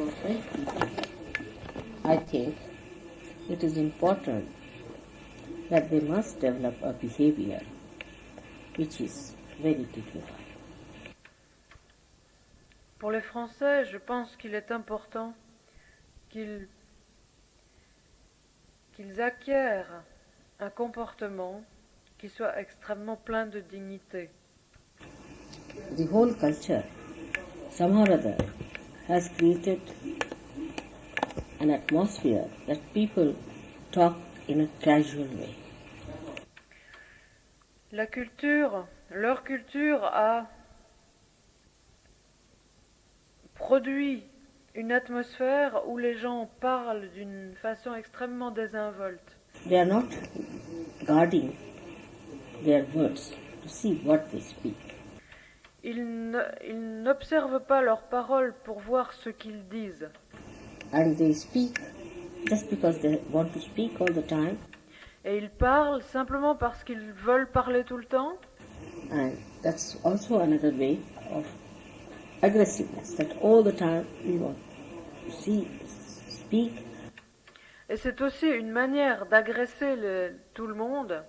for French people, I think it is important that they must develop a behavior which is very dignified. Pour les Français, je pense qu'il est important qu'ils acquièrent un comportement qui soit extrêmement plein de dignité. The whole culture, somehow or other, has created an atmosphere that people talk in a casual way. Leur culture a produit une atmosphère où les gens parlent d'une façon extrêmement désinvolte. They are not guarding their words to see what they speak. Ils n'observent pas leurs paroles pour voir ce qu'ils disent. And they speak just because they want to speak all the time. Et ils parlent simplement parce qu'ils veulent parler tout le temps. And that's also another way of aggressiveness, that all the time we want to speak. Et c'est aussi une manière d'agresser tout le monde,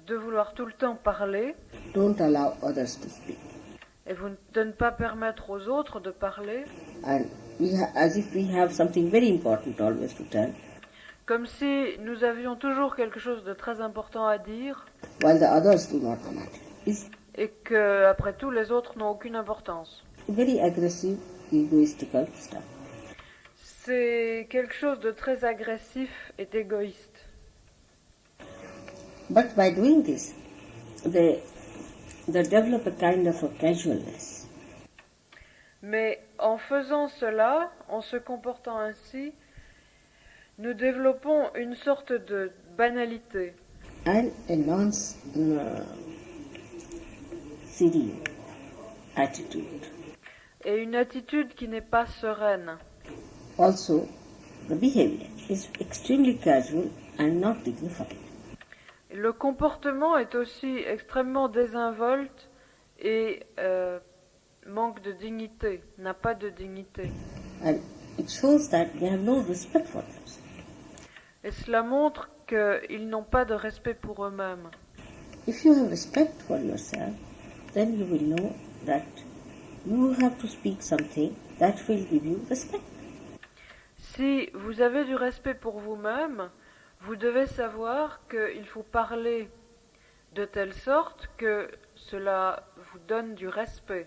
de vouloir tout le temps parler. Don't allow others to speak. Et de ne pas permettre aux autres de parler. And as if we have something very important always to tell. Comme si nous avions toujours quelque chose de très important à dire. While the others do not matter. Et que, après tout, les autres n'ont aucune importance. Very aggressive, egoistical stuff. C'est quelque chose de très agressif et égoïste. But by doing this, they develop a kind of a casualness. Mais en faisant cela, en se comportant ainsi, nous développons une sorte de banalité. And a non-serene attitude. Et une attitude qui n'est pas sereine. Also, the behavior is extremely casual and not dignified. Le comportement est aussi extrêmement désinvolte et manque de dignité, n'a pas de dignité. And it shows that they have no respect for themselves. Et cela montre qu'ils n'ont pas de respect pour eux-mêmes. If you have respect for yourself, then you will know that you have to speak something that will give you respect. Si vous avez du respect pour vous-même, vous devez savoir qu'il faut parler de telle sorte que cela vous donne du respect.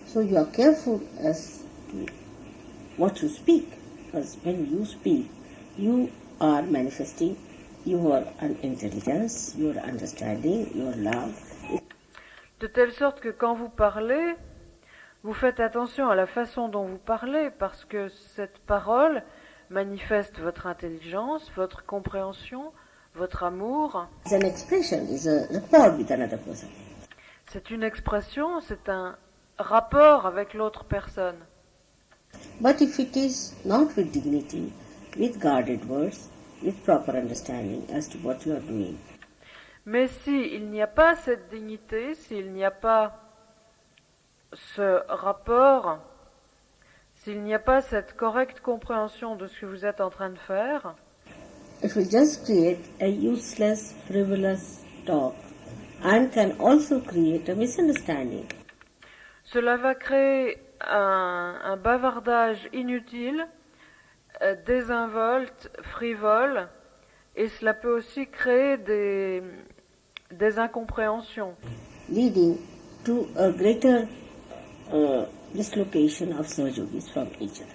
So you are careful as to what you speak, because when you speak, you are manifesting your intelligence, your understanding, your love. De telle sorte que quand vous parlez, vous faites attention à la façon dont vous parlez, parce que cette parole manifeste votre intelligence, votre compréhension, votre amour. It's an expression, it's a rapport with another person. C'est une expression, c'est un rapport avec l'autre personne. But if it is not with dignity, with guarded words, with proper understanding as to what you are doing. Mais s'il n'y a pas cette dignité, s'il n'y a pas ce rapport, s'il n'y a pas cette correcte compréhension de ce que vous êtes en train de faire, it will just create a useless, frivolous talk and can also create a misunderstanding. Cela va créer un bavardage inutile, désinvolte, frivole, et cela peut aussi créer des incompréhensions. Leading to a greater dislocation of Sahajogis from each other.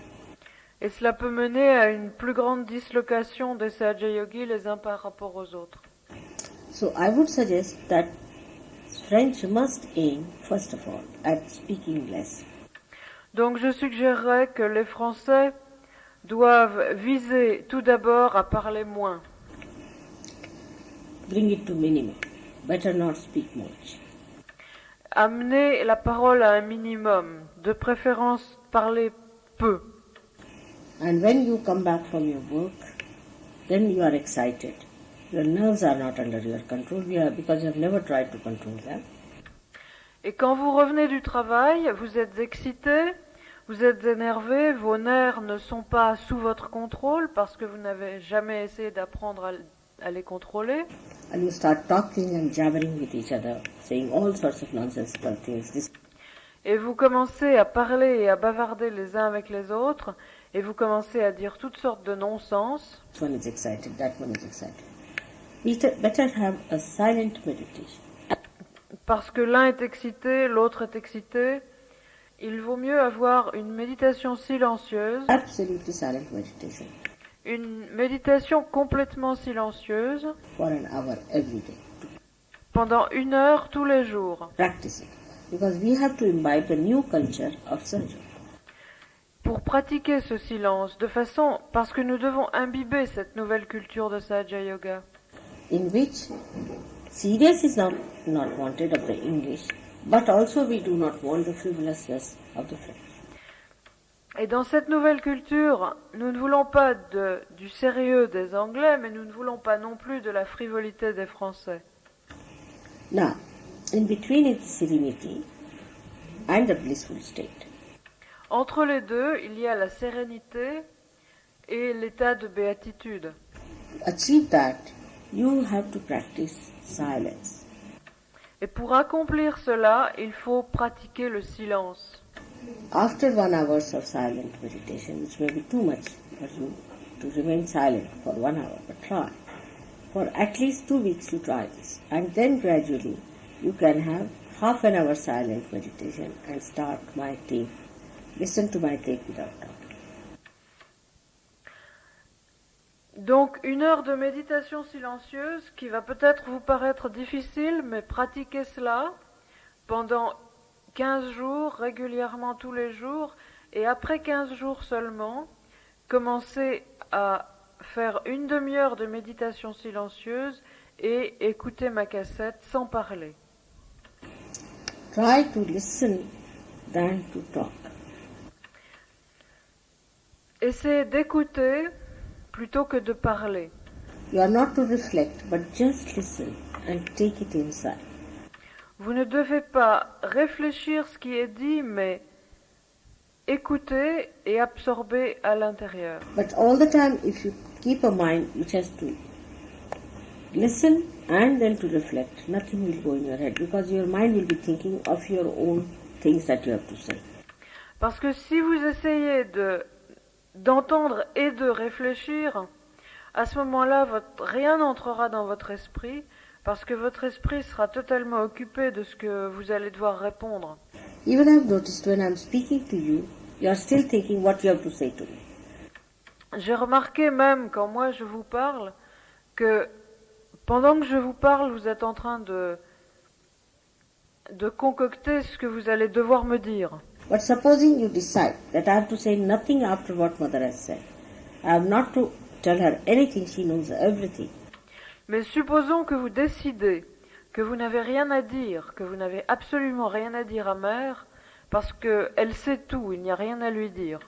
Et cela peut mener à une plus grande dislocation des Sahaja-yogis les uns par rapport aux autres. So I would suggest that French must aim, first of all, at speaking less. Donc je suggérerais que les Français doivent viser tout d'abord à parler moins. Bring it to minimum. Better not speak much. Amener la parole à un minimum, de préférence parler peu. And when you come back from your work, then you are excited. Your nerves are not under your control because you have never tried to control them. Et quand vous revenez du travail, vous êtes excité, Vous êtes énervé, vos nerfs ne sont pas sous votre contrôle parce que vous n'avez jamais essayé d'apprendre à les contrôler. And you start talking and jabbering with each other, saying all sorts of nonsensical things. Et vous commencez à parler et à bavarder les uns avec les autres, et vous commencez à dire toutes sortes de non-sens. This one is excited, that one is excited. Better have a silent meditation. Parce que l'un est excité, l'autre est excité, il vaut mieux avoir une méditation silencieuse, Absolutely silent meditation une méditation complètement silencieuse, for an hour every day. pendant 1 heure tous les jours, Practice it. Because we have to imbibe the new culture of surgery. pour pratiquer ce silence, parce que nous devons imbiber cette nouvelle culture de Sahaja Yoga, In which serious is not wanted of the English, but also we do not want the frivolousness of the French. Et dans cette nouvelle culture, nous ne voulons pas du sérieux des Anglais, mais nous ne voulons pas non plus de la frivolité des Français. Now, in between is the serenity and the blissful state. Entre les deux, il y a la sérénité et l'état de béatitude. To achieve that, you have to practice silence. Et pour accomplir cela, il faut pratiquer le silence. After 1 hour of silent meditation, which may be too much for you to remain silent for 1 hour, but try. For at least 2 weeks you try this. And then gradually you can have half an hour silent meditation and start my tape. Listen to my tape without doubt. Donc 1 heure de méditation silencieuse qui va peut-être vous paraître difficile, mais pratiquez cela pendant 15 jours, régulièrement tous les jours, et après 15 jours seulement, commencez à faire 1 demi-heure de méditation silencieuse et écouter ma cassette sans parler. Try to listen than to talk. Essayez d'écouter plutôt que de parler. You are not to reflect, but just listen and take it inside. Vous ne devez pas réfléchir ce qui est dit, mais écouter et absorber à l'intérieur. But all the time, if you keep a mind which has to listen and then to reflect, nothing will go in your head because your mind will be thinking of your own things that you have to say. Parce que si vous essayez d'entendre et de réfléchir, à ce moment-là, rien n'entrera dans votre esprit, parce que votre esprit sera totalement occupé de ce que vous allez devoir répondre. Even I've noticed when I'm speaking to you, you are still thinking what you have to say to me. J'ai remarqué même quand moi je vous parle, que pendant que je vous parle, vous êtes en train de concocter ce que vous allez devoir me dire. But supposing you decide that I have to say nothing after what Mother has said, I have not to tell her anything, she knows everything. Mais supposons que vous décidez que vous n'avez rien à dire, que vous n'avez absolument rien à dire à Mère, parce qu'elle sait tout, il n'y a rien à lui dire.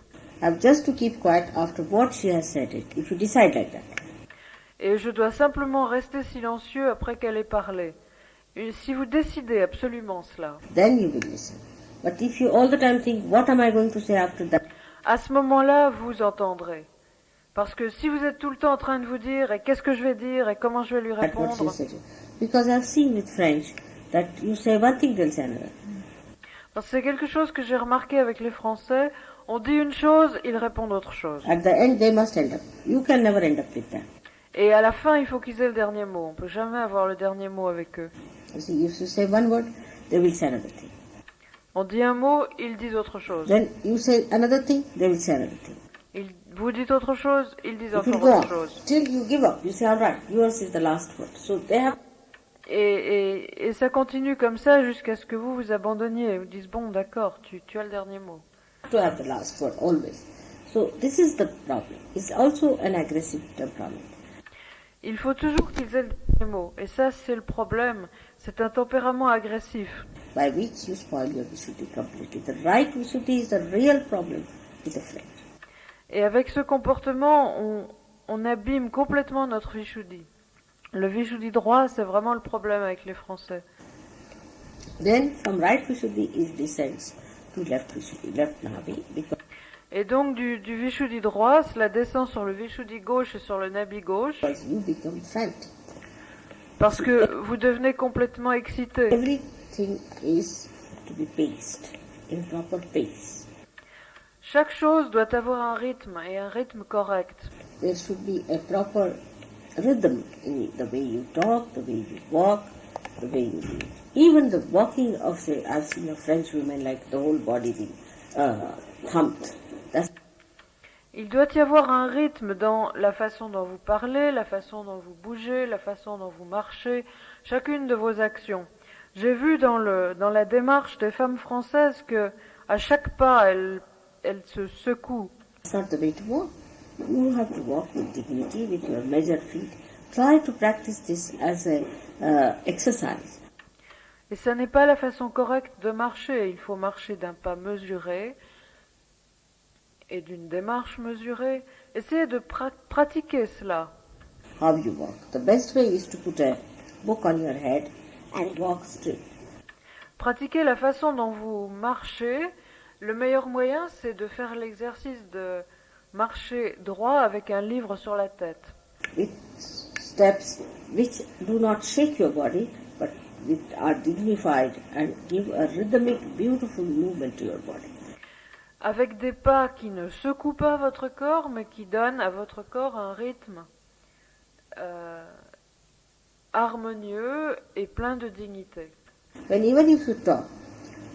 I have just to keep quiet after what she has said it, if you decide like that. Et je dois simplement rester silencieux après qu'elle ait parlé. Et si vous décidez absolument cela, Then you will listen. But if you all the time think, what am I going to say after that? à ce moment-là, vous entendrez. Parce que si vous êtes tout le temps en train de vous dire, et qu'est-ce que je vais dire, et comment je vais lui That's what she répondre, said. Because I've seen with French that you say one thing, they'll say another. parce que c'est quelque chose que j'ai remarqué avec les Français, on dit une chose, ils répondent autre chose. At the end, they must end up. You can never end up with that. Et à la fin, il faut qu'ils aient le dernier mot. On peut jamais avoir le dernier mot avec eux. You see, if you say one word, they will say another thing. On dit un mot, ils disent autre chose. Then you say another thing, they will say another thing. Vous dites autre chose, ils disent It will encore go autre on. chose. Till you give up. You say, all right, yours is the last word. So they have Et ça continue comme ça jusqu'à ce que vous abandonniez. Vous dites, bon, d'accord, tu as le dernier mot. to have the last word always. So this is the problem. It's also an aggressive temperament. Il faut toujours qu'ils aient le dernier mot. Et ça, c'est le problème. C'est un tempérament agressif. By which you spoil your Visuddhi completely. The right Visuddhi is the real problem with the French. Et avec ce comportement, on abîme complètement notre Vishuddhi. Le Vishuddhi droit, c'est vraiment le problème avec les Français. Then from right Visuddhi is descends to left Vishuddhi, left Navi, because Et donc du Vishuddhi droit, cela descend sur le Vishuddhi gauche et sur le Nabi gauche, you become frantic. parce que vous devenez complètement excité. Everything is to be paced, in proper pace. Chaque chose doit avoir un rythme et un rythme correct. There should be a proper rhythm in the way you talk, the way you walk, the way you do. Even the walking of, say, I've seen a French woman like the whole body being humped. That's Il doit y avoir un rythme dans la façon dont vous parlez, la façon dont vous bougez, la façon dont vous marchez, chacune de vos actions. J'ai vu dans la démarche des femmes françaises que à chaque pas, elles se secouent. not the way to walk. You have to walk with dignity, with your measured feet. Try to practice this as a exercise. Et ça n'est pas la façon correcte de marcher. Il faut marcher d'un pas mesuré et d'une démarche mesurée. Essayez de pratiquer cela. How you walk. The best way is to put a book on your head and walk straight. Pratiquez la façon dont vous marchez. Le meilleur moyen, c'est de faire l'exercice de marcher droit avec un livre sur la tête. With steps which do not shake your body, but which are dignified and give a rhythmic, beautiful movement to your body. Avec des pas qui ne secouent pas votre corps, mais qui donnent à votre corps un rythme harmonieux et plein de dignité. When even if you talk,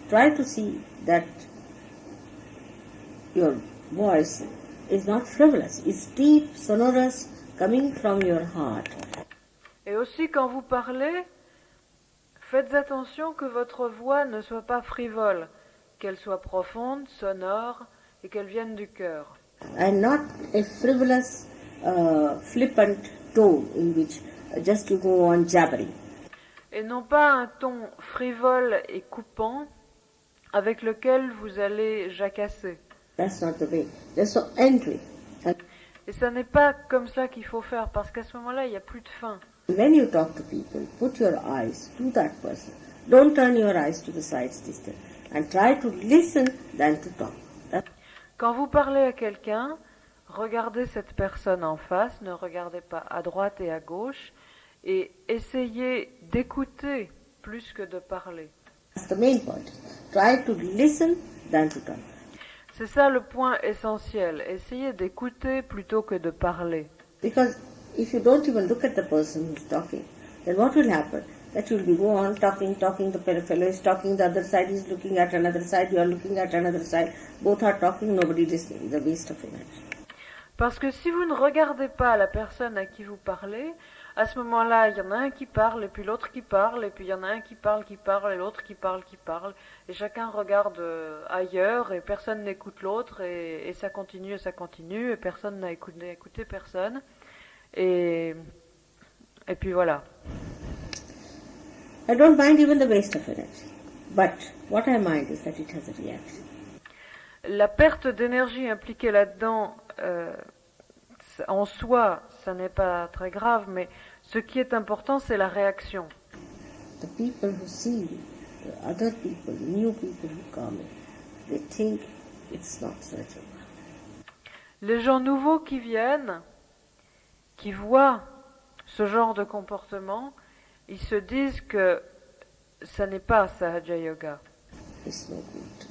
try to see that your voice is not frivolous. It's deep, sonorous, coming from your heart. Et aussi quand vous parlez, faites attention que votre voix ne soit pas frivole, qu'elle soit profonde, sonore et qu'elle vienne du cœur. And not a frivolous, flippant tone in which just you go on jabbering. Et non pas un ton frivole et coupant avec lequel vous allez jacasser. That's not the way. There's no end to it. And Et ça n'est pas comme ça qu'il faut faire, parce qu'à ce moment-là, il n'y a plus de fin. when you talk to people, put your eyes to that person. Don't turn your eyes to the sides, distance, and try to listen than to talk. Quand vous parlez à quelqu'un, regardez cette personne en face, ne regardez pas à droite et à gauche, et essayez d'écouter plus que de parler. That's the main point. Try to listen than to talk. C'est ça le point essentiel. Essayez d'écouter plutôt que de parler. Because if you don't even look at the person who's talking, then what will happen? That you'll be go on talking, the fellow is talking, the other side is looking at another side, you are looking at another side, both are talking, nobody listening. It's a waste of energy. Parce que si vous ne regardez pas la personne à qui vous parlez, à ce moment-là, il y en a un qui parle, et puis l'autre qui parle, et puis il y en a un qui parle, et l'autre qui parle, et chacun regarde ailleurs, et personne n'écoute l'autre, et ça continue, et personne n'a écouté personne, et puis voilà. I don't mind even the waste of energy, but what I mind is that it has a reaction. La perte d'énergie impliquée là-dedans, en soi, ça n'est pas très grave, mais ce qui est important, c'est la réaction. The people who see the other people, new people who come in, they think it's not such a. Les gens nouveaux qui viennent, qui voient ce genre de comportement, ils se disent que ça n'est pas Sahaja Yoga, It's no good.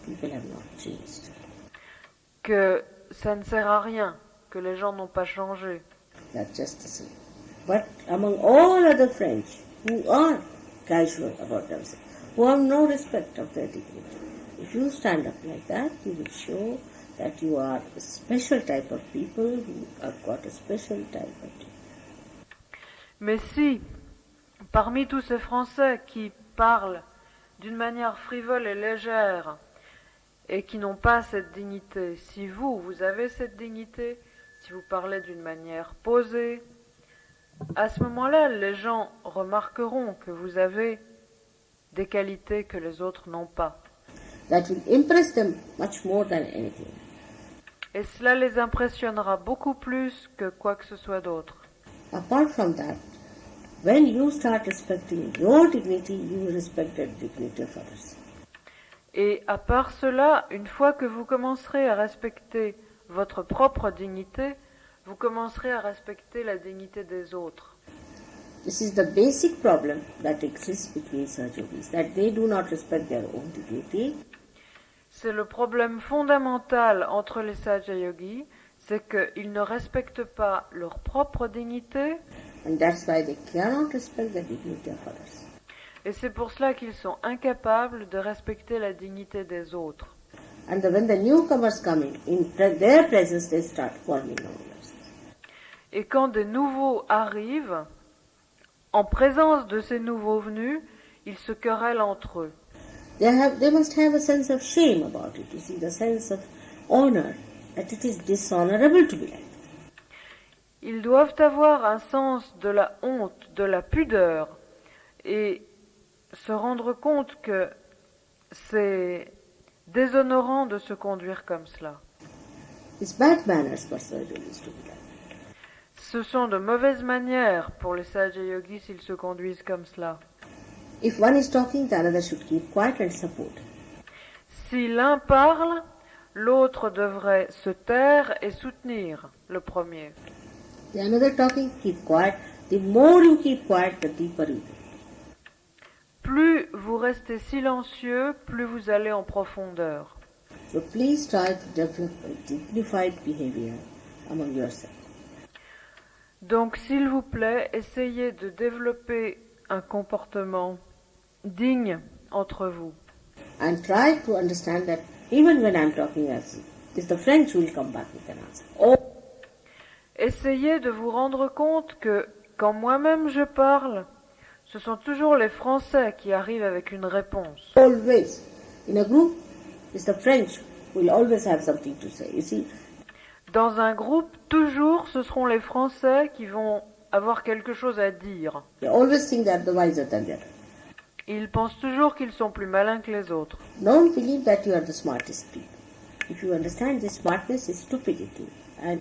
People have not changed. que ça ne sert à rien, que les gens n'ont pas changé. That's just the same. But among all other French who are casual about themselves, who have no respect of their dignity, if you stand up like that, you will show that you are a special type of people who have got a special type of dignity. Mais si, parmi tous ces Français qui parlent d'une manière frivole et légère et qui n'ont pas cette dignité, si vous avez cette dignité, si vous parlez d'une manière posée, à ce moment-là, les gens remarqueront que vous avez des qualités que les autres n'ont pas. That will impress them much more than anything. Et cela les impressionnera beaucoup plus que quoi que ce soit d'autre. Apart from that, when you start respecting your dignity, you will respect the dignity of others. Et à part cela, une fois que vous commencerez à respecter votre propre dignité, vous commencerez à respecter la dignité des autres. This is the basic problem that exists between Sahaja Yogis, that they do not respect their own dignity. C'est le problème fondamental entre les Sahaja Yogis, c'est qu'ils ne respectent pas leur propre dignité, And that's why they cannot respect the dignity of others. et c'est pour cela qu'ils sont incapables de respecter la dignité des autres. And when the newcomers come in their presence, they start forming numbers. Et quand des nouveaux arrivent, en présence de ces nouveaux venus, ils se querellent entre eux. They must have a sense of shame about it, you see, the sense of honor, that it is dishonorable to be like that. Ils doivent avoir un sens de la honte, de la pudeur, et se rendre compte que c'est déshonorant de se conduire comme cela. It's bad manners for Sahaja Yogis to be like that. Ce sont de mauvaises manières pour les Sahaja Yogis s'ils se conduisent comme cela. If one is talking, the another should keep quiet and support. Si l'un parle, l'autre devrait se taire et soutenir le premier. The another talking, keep quiet. The more you keep quiet, the deeper you go. Plus vous restez silencieux, plus vous allez en profondeur. So please try to develop a dignified behavior among yourselves. Donc, s'il vous plaît, essayez de développer un comportement digne entre vous. And try to understand that even when I'm talking as it's the French who will come back with an answer. Oh, Essayez de vous rendre compte que quand moi-même je parle, ce sont toujours les Français qui arrivent avec une réponse. always. In a group, it's the French who will always have something to say. You see, Dans un groupe, toujours, ce seront les Français qui vont avoir quelque chose à dire. they always think they're the wiser than the other. Ils pensent toujours qu'ils sont plus malins que les autres. Don't believe that you are the smartest people. If you understand this smartness is stupidity. And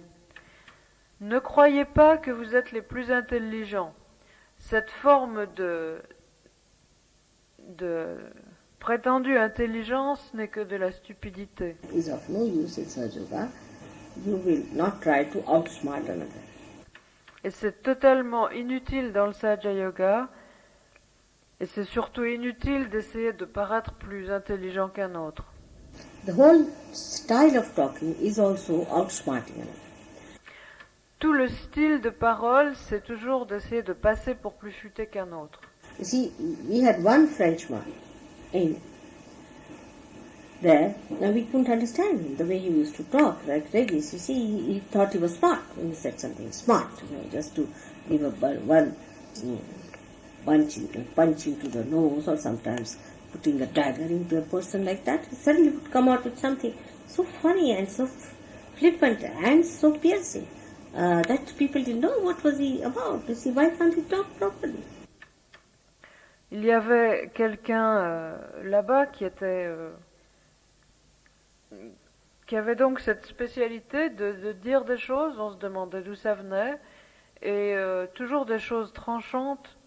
Ne croyez pas que vous êtes les plus intelligents. Cette forme de prétendue intelligence n'est que de la stupidité. is of no use in Sahaja Yoga. You will not try to outsmart another. Et c'est totalement inutile dans le Sahaja Yoga. Et c'est surtout inutile d'essayer de paraître plus intelligent qu'un autre. The whole style of talking is also outsmarting another. Tout le style de parole, c'est toujours d'essayer de passer pour plus futé qu'un autre. You see, we had one Frenchman in there. Now we couldn't understand him, the way he used to talk, like Regis. You see, he thought he was smart when he said something smart, just to give a one punch into the nose, or sometimes putting a dagger into a person like that. He suddenly would come out with something so funny and so flippant and so piercing that people didn't know what was he about. You see, why can't he talk properly? Il y avait quelqu'un là-bas qui avait donc cette spécialité de dire des choses, on se demandait d'où ça venait, et toujours des choses tranchantes,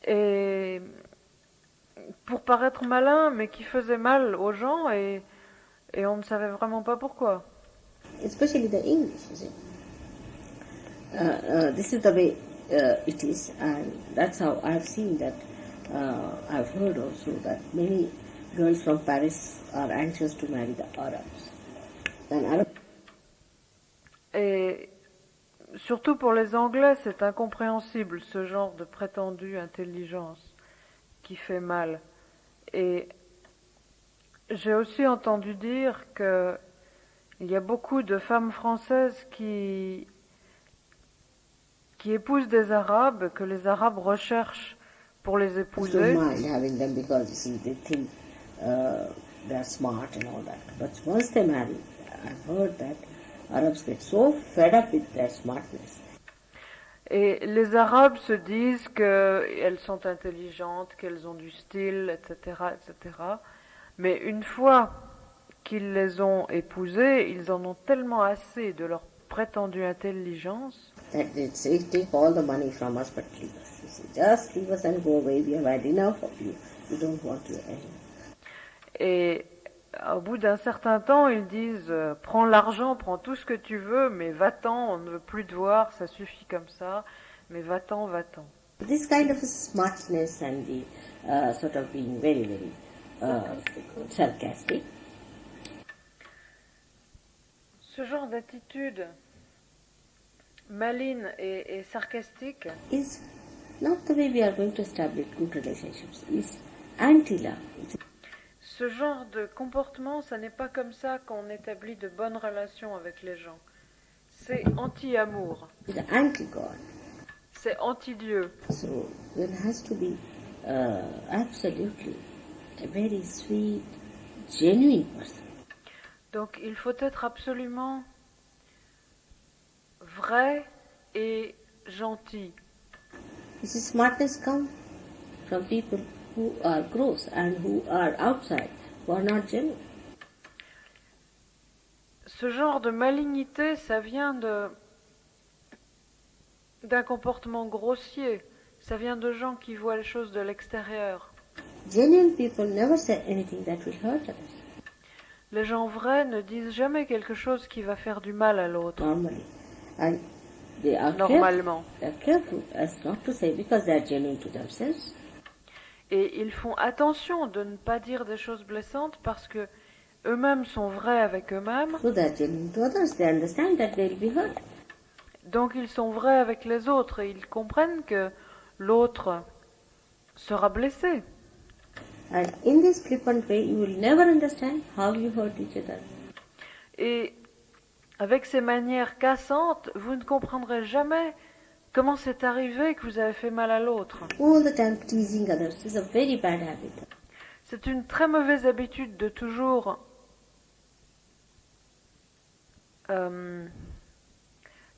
et pour paraître malin, mais qui faisaient mal aux gens, et on ne savait vraiment pas pourquoi. Especially the English, you see. This is the way it is, and that's how I've seen that. I've heard also that many girls from Paris are anxious to marry the Arabs. And Et surtout pour les Anglais, c'est incompréhensible ce genre de prétendue intelligence qui fait mal. Et j'ai aussi entendu dire que il y a beaucoup de femmes françaises qui épousent des Arabes, que les Arabes recherchent pour les épouser. don't mind having them because you see they think they're smart and all that. But once they marry, I've heard that Arabs get so fed up with their smartness. Et les Arabes se disent qu'elles sont intelligentes, qu'elles ont du style, etc., etc. Mais une fois qu'ils les ont épousées, ils en ont tellement assez de leur prétendue intelligence That they say, take all the money from us, but leave us. You see, just leave us and go away. We have had enough of you. We don't want you anymore. Et au bout d'un certain temps, ils disent prends l'argent, prends tout ce que tu veux, mais va-t'en, on ne veut plus te voir, ça suffit comme ça, mais va-t'en, va-t'en. This kind of smartness and the sort of being very, very sarcastic Ce genre d'attitude maligne et sarcastique, is not the way we are going to establish good relationships. It's anti-love. ce genre de comportement, ça n'est pas comme ça qu'on établit de bonnes relations avec les gens. C'est anti-amour, It's anti-God. c'est anti-Dieu. So there has to be absolutely a very sweet, genuine person. Donc il faut être absolument vrai et gentil. This smartness comes from people who are gross and who are outside, who are not genuine. Ce genre de malignité, ça vient d'un comportement grossier. Ça vient de gens qui voient les choses de l'extérieur. Genuine people never say anything that will hurt others. Les gens vrais ne disent jamais quelque chose qui va faire du mal à l'autre, Normally. And they are normalement. careful as not to say because they are genuine to themselves. Et ils font attention de ne pas dire des choses blessantes parce que eux-mêmes sont vrais avec eux-mêmes. So they are genuine to others. They understand that they will be hurt. Donc ils sont vrais avec les autres et ils comprennent que l'autre sera blessé. And in this flippant way, you will never understand how you hurt each other. Et avec ces manières cassantes, vous ne comprendrez jamais comment c'est arrivé que vous avez fait mal à l'autre. All the time teasing others is a very bad habit. C'est une très mauvaise habitude de toujours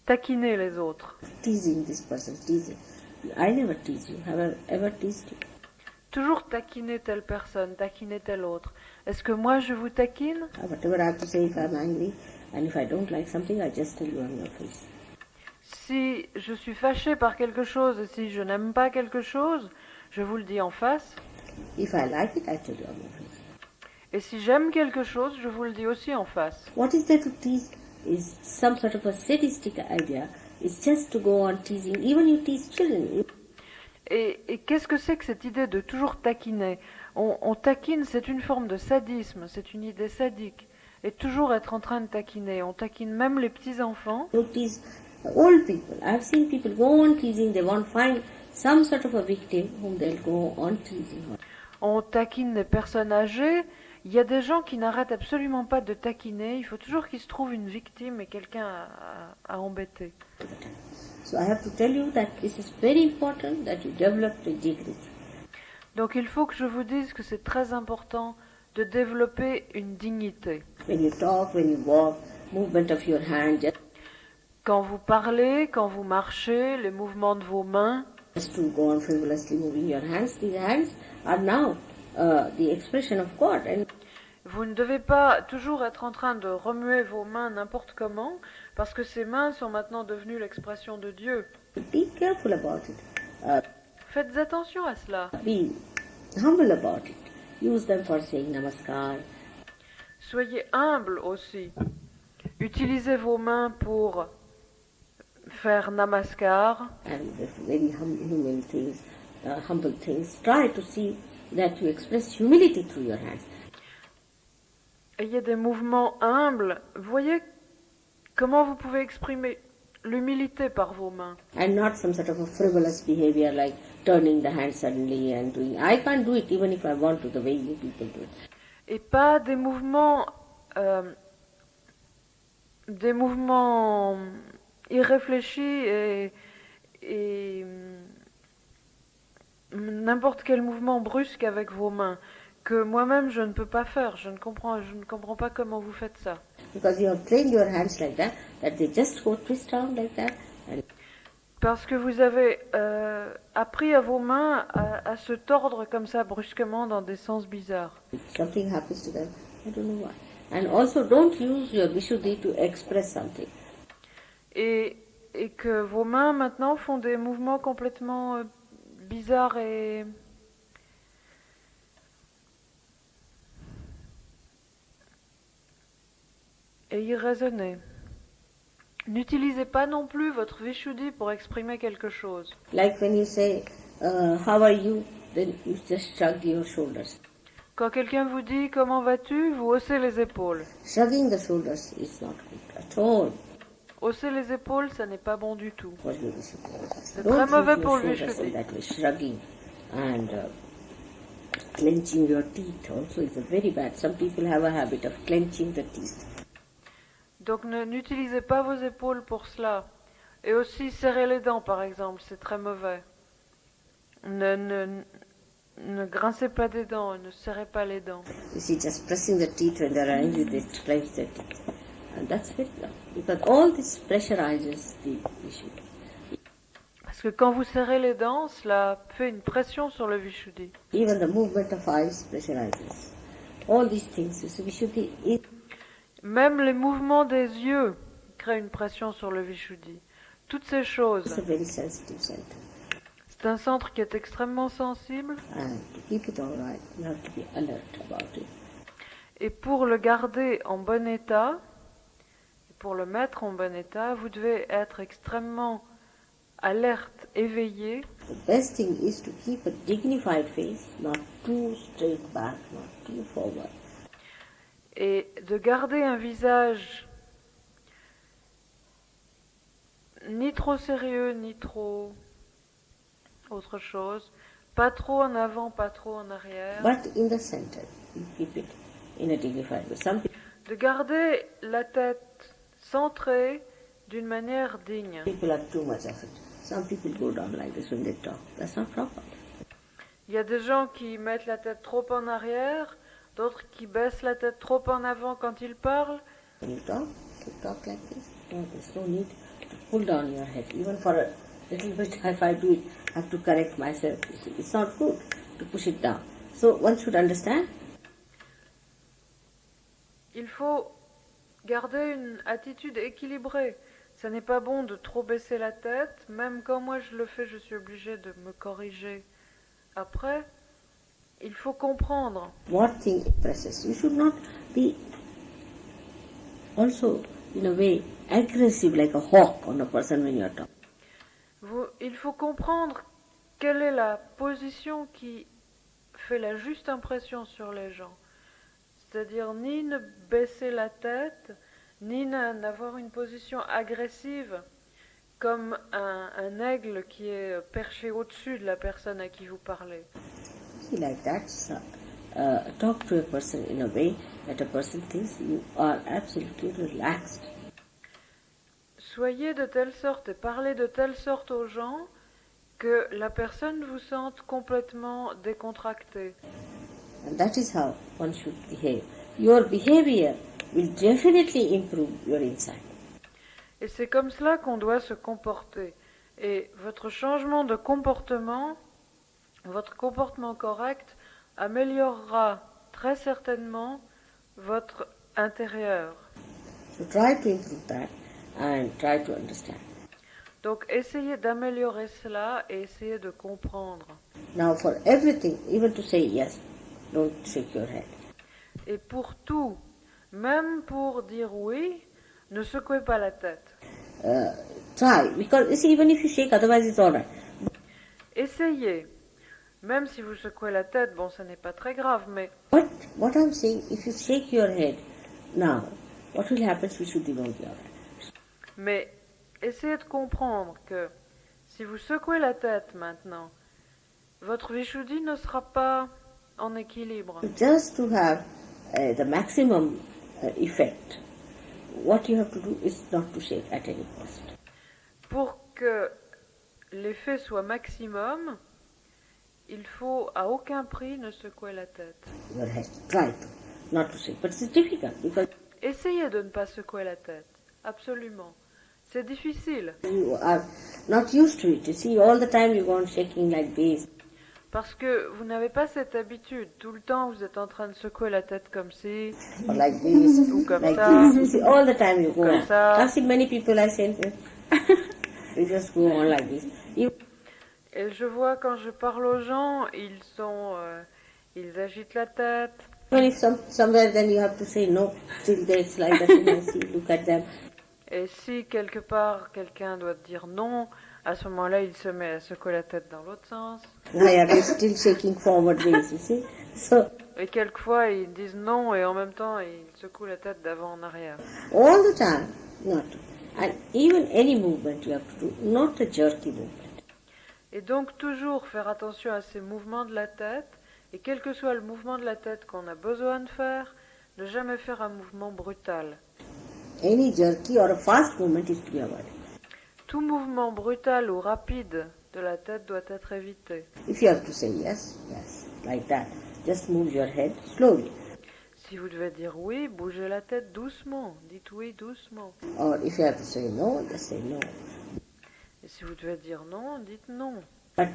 taquiner les autres. Teasing this person, teasing. I never tease you. Have I ever teased you? Toujours taquiner telle personne, taquiner telle autre. Est-ce que moi je vous taquine? Whatever I have to say if I'm angry and if I don't like something, I just tell you on your face. Si je suis fâchée par quelque chose et si je n'aime pas quelque chose, je vous le dis en face. If I like it, I tell you on your face. Et si j'aime quelque chose, je vous le dis aussi en face. What is there to tease is some sort of a sadistic idea. It's just to go on teasing. Even you tease children. Et qu'est-ce que c'est que cette idée de toujours taquiner? On taquine, c'est une forme de sadisme, c'est une idée sadique. Et toujours être en train de taquiner. On taquine même les petits-enfants. You tease old people. I've seen people go on teasing. They want to find some sort of a victim whom they'll go on teasing. On taquine les personnes âgées. Il y a des gens qui n'arrêtent absolument pas de taquiner. Il faut toujours qu'il se trouve une victime et quelqu'un à embêter. So I have to tell you that this is very important that you develop the dignity. Donc il faut que je vous dise que c'est très important de développer une dignité. When you talk, when you walk, movement of your hand, Quand vous parlez, quand vous marchez, les mouvements de vos mains, just to go on frivolously moving your hands, these hands are now the expression of God. And vous ne devez pas toujours être en train de remuer vos mains n'importe comment, parce que ces mains sont maintenant devenues l'expression de Dieu. be careful about it. Faites attention à cela. Be humble about it. Use them for saying namaskar. Soyez humble aussi. Utilisez vos mains pour faire namaskar. And the very humble things. Try to see that you express humility through your hands. Ayez des mouvements humbles. Voyez comment vous pouvez exprimer l'humilité par vos mains. And not some sort of a frivolous behavior like turning the hand suddenly and doing. I can't do it even if I want to, the way you people do it. Et pas des mouvements irréfléchis et n'importe quel mouvement brusque avec vos mains que moi-même je ne peux pas faire. Je ne comprends pas comment vous faites ça. Because you have trained your hands like that they just go twist around like that. And Parce que vous avez appris à vos mains à se tordre comme ça brusquement dans des sens bizarres. something happens to them. I don't know why. And also don't use your Vishuddhi to express something. Et que vos mains maintenant font des mouvements complètement bizarres et et y raisonner. N'utilisez pas non plus votre Vishuddhi pour exprimer quelque chose. Like when you say, how are you? Then you just shrug your shoulders. Quand quelqu'un vous dit « Comment vas-tu ?», vous haussez les épaules. Shrugging the shoulders is not good at all. Hausser les épaules, ça n'est pas bon du tout. For your Vishuddhi. C'est Don't très mauvais use pour your le shoulders in Vishuddhi. that way. Shrugging and clenching your teeth also is very bad. Some people have a habit of clenching the teeth. Donc n'utilisez pas vos épaules pour cela. Et aussi serrer les dents, par exemple, c'est très mauvais. Ne grincez pas des dents, ne serrez pas les dents. You see, just pressing the teeth when they're angry, they clench their teeth. And that's very wrong, because all this pressurizes the Vishuddhi. Parce que quand vous serrez les dents, cela fait une pression sur le Vishuddhi. Even the movement of eyes pressurizes. All these things, you see, Vishuddhi is Même les mouvements des yeux créent une pression sur le Vishuddhi. Toutes ces choses. a very sensitive center. C'est un centre qui est extrêmement sensible. And to keep it all right, you have to be alert about it. Et pour le garder en bon état, pour le mettre en bon état, vous devez être extrêmement alerte, éveillé. The best thing is to keep a dignified face, not too straight back, not too forward. Et de garder un visage ni trop sérieux, ni trop autre chose, pas trop en avant, pas trop en arrière. But in the center, you keep it in a dignified way. Some De garder la tête centrée d'une manière digne. people have too much of it. Some people go down like this when they talk. That's not proper. Il y a des gens qui mettent la tête trop en arrière, d'autres qui baissent la tête trop en avant quand ils parlent. When you talk like this. No, there's no need to pull down your head. Even for a little bit, if I do it, I have to correct myself. You see, it's not good to push it down. So one should understand. Il faut garder une attitude équilibrée. Ça n'est pas bon de trop baisser la tête. Même quand moi je le fais, je suis obligée de me corriger. Après, il faut comprendre. What thing impresses. You should not be also, in a way, aggressive like a hawk on a person when you are talking. Il faut comprendre quelle est la position qui fait la juste impression sur les gens. C'est-à-dire ni ne baisser la tête, ni n'avoir une position agressive comme un aigle qui est perché au-dessus de la personne à qui vous parlez. See, like that, talk to a person in a way that a person thinks you are absolutely relaxed. Soyez de telle sorte et parlez de telle sorte aux gens que la personne vous sente complètement décontracté. And that is how one should behave. Your behavior will definitely improve your insight. Et c'est comme cela qu'on doit se comporter. Et votre changement de comportement, votre comportement correct, améliorera très certainement votre intérieur. So try to improve that and try to understand. Donc essayez d'améliorer cela et essayez de comprendre. Now for everything, even to say yes, don't shake your head. Et pour tout, même pour dire oui, ne secouez pas la tête. Try, because you see, even if you shake, otherwise it's all right. Essayez. Même si vous secouez la tête, bon, ce n'est pas très grave, mais But what I'm saying, if you shake your head now, what will happen? Vishuddhi won't be all right. Mais essayez de comprendre que si vous secouez la tête maintenant, votre Vishuddhi ne sera pas en équilibre. Just to have the maximum effect, what you have to do is not to shake at any cost. Pour que l'effet soit maximum, il faut à aucun prix ne secouer la tête. Your head, try to, not to shake. But it's difficult because Essayez de ne pas secouer la tête, absolument. C'est difficile, you are not used to it. You see, all the time you go on shaking like this. parce que vous n'avez pas cette habitude. Tout le temps, vous êtes en train de secouer la tête comme si, Or like this, ou comme like ça. this. You see, all the time you go Comme on. ça. I've seen many people I say, you just go on like this. You, Et je vois quand je parle aux gens, ils agitent la tête, Well, if somewhere then you have to say no, still they slide up in and see, look at them. Et si quelque part quelqu'un doit dire non, à ce moment-là, il se met à secouer la tête dans l'autre sens. Why are they still shaking forward ways, you see? So, Et quelquefois, ils disent non et en même temps, ils secouent la tête d'avant en arrière. all the time, not to. And even any movement you have to do, not a jerky movement. Et donc, toujours faire attention à ces mouvements de la tête. Et quel que soit le mouvement de la tête qu'on a besoin de faire, ne jamais faire un mouvement brutal. Any jerky or a fast movement is to be avoided. Tout mouvement brutal ou rapide de la tête doit être évité. If you have to say yes, yes, like that, just move your head slowly. Si vous devez dire oui, bougez la tête doucement. Dites oui doucement. Or if you have to say no, just say no. Et si vous devez dire non, dites non. But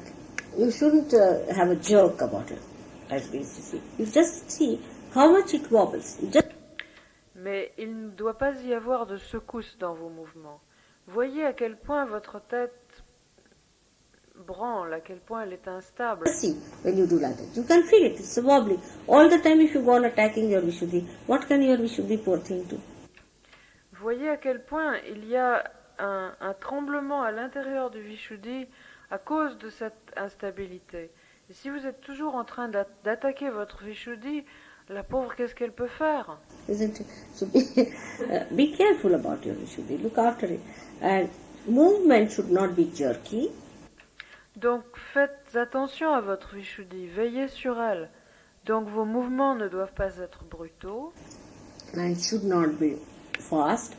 you shouldn't have a joke about it, as we see. You just see how much it wobbles. You just Mais il ne doit pas y avoir de secousse dans vos mouvements. Voyez à quel point votre tête branle, à quel point elle est instable. see when you do like that. You can feel it. It's wobbly. All the time if you go on attacking your Vishuddhi, what can your Vishuddhi poor thing do? Voyez à quel point il y a un tremblement à l'intérieur du Vishuddhi à cause de cette instabilité. Et si vous êtes toujours en train d'attaquer votre Vishuddhi, la pauvre, qu'est-ce qu'elle peut faire? Isn't it? So be careful about your Vishuddhi. Look after it. And movement should not be jerky. Donc faites attention à votre Vishuddhi, veillez sur elle. Donc vos mouvements ne doivent pas être brutaux, And it should not be fast,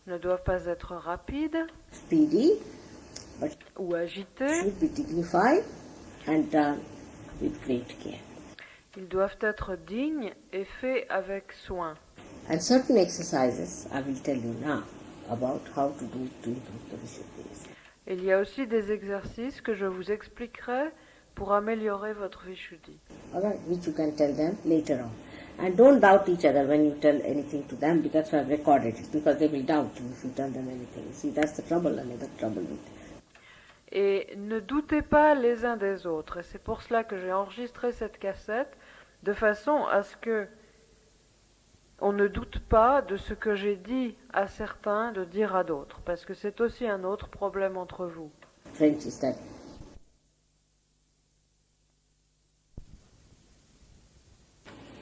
ne doivent pas être rapides speedy, but ou agités. should be dignified and done with great care. Ils doivent être dignes et faits avec soin. And certain exercises I will tell you now about how to do to improve the Vishuddhis. Il y a aussi des exercices que je vous expliquerai pour améliorer votre Vishuddhi. Alright, which you can tell them later on. And don't doubt each other when you tell anything to them, because I've recorded it, because they will doubt you if you tell them anything. See, that's the trouble, another trouble with it. Et ne doutez pas les uns des autres. Et c'est pour cela que j'ai enregistré cette cassette, de façon à ce que on ne doute pas de ce que j'ai dit à certains de dire à d'autres, parce que c'est aussi un autre problème entre vous. French is that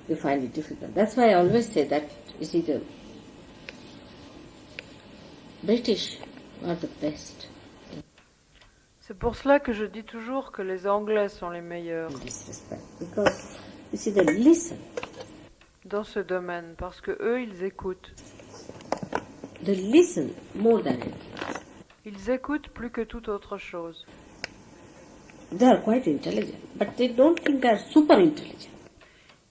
you find it difficult. That's why I always say that, you see, the British are the best C'est pour cela que je dis toujours que les Anglais sont les meilleurs in this respect, because you see, they listen. dans ce domaine, parce que eux, ils écoutent. They listen more than anything. Ils écoutent plus que toute autre chose. They are quite intelligent, but they don't think they are super intelligent.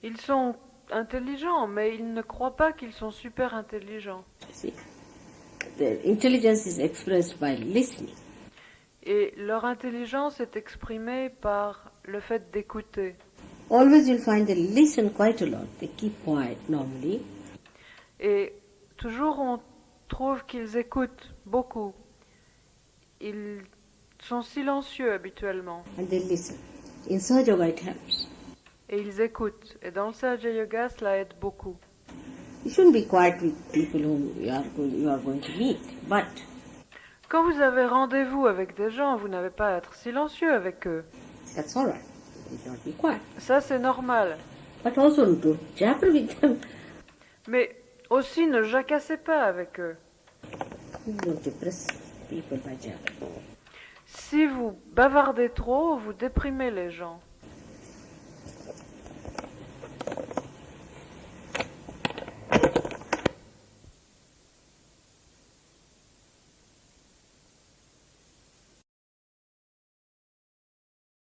Ils sont intelligents, mais ils ne croient pas qu'ils sont super intelligents. See, their intelligence is expressed by listening. Et leur intelligence est exprimée par le fait d'écouter. Always you'll find they listen quite a lot. They keep quiet normally. Et toujours on trouve qu'ils écoutent beaucoup. Ils sont silencieux habituellement. And they listen. In Sahaja Yoga it helps. Et ils écoutent. Et dans le Sahaja Yoga, cela aide beaucoup. You shouldn't be quiet with people whom you are going to meet. But Quand vous avez rendez-vous avec des gens, vous n'avez pas à être silencieux avec eux. that's all right. You don't be quiet. Ça, c'est normal. But also don't jabber with them. Mais aussi, ne jacassez pas avec eux. You don't depress people by jabbering. Si vous bavardez trop, vous déprimez les gens.